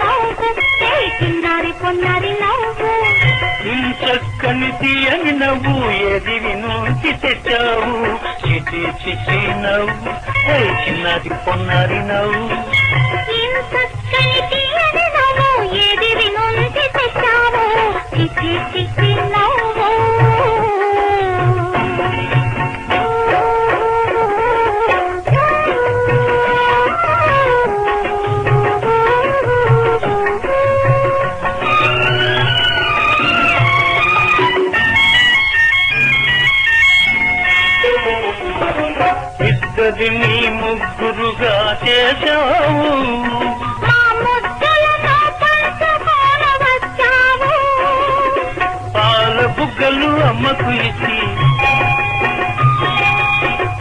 నవ్వు చిన్నారి పొన్నారి నవ్వు చక్కని తీయని నవ్వు ఏది నుంచి తెచ్చావు చిచి చిచి నవ్వు చిన్నది పొన్నారి నవ్వు చక్కని తీయని నవ్వు ఏది నుంచి తెచ్చావు చిచి చిచి నవ్వు ఇద్దరి నీ ముగ్గురుగా చేశావు మా ముద్దలతో పంచుకోనవచ్చావు పాల బుగ్గలు అమ్మకు ఇచ్చి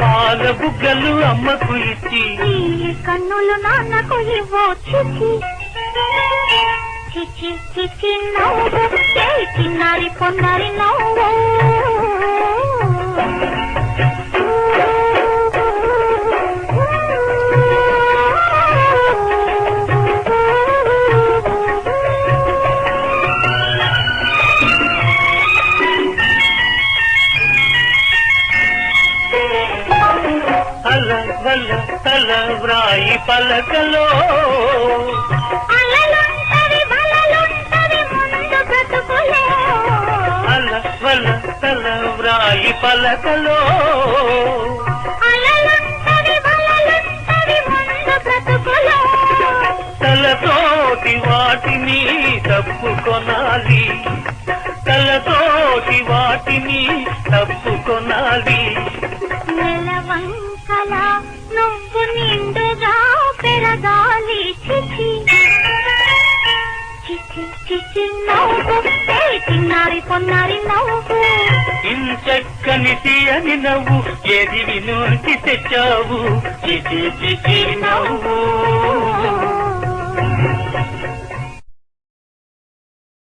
పాల బుగ్గలు అమ్మకు ఇచ్చి ఈ కన్నులు నాన్నకు ఇవ్వు చిచి చిచి చిచి నవ్వు చిన్నారి పొన్నారి నవ్వు అల వల్ల తల వ్రాయి పలకలో అలలుంటవి బలలుంటవి ముందు బ్రతుకులో అల వల్ల తల వ్రాయి పలకలో అలలుంటవి బలలుంటవి ముందు బ్రతుకులో తలతోటి వాటిని తప్పుకొనాలి తలతోటి వాటిని తప్పుకొనాలి నెలవంకల నువ్వు నిండుగా పెరగాలి చిచి చిచి చిచి నవ్వు చిన్నారి పొన్నారి నవ్వు ఇంచక్కని తీయని నవ్వు ఏది నుంచి తెచ్చావు చిచి చిచి నవ్వు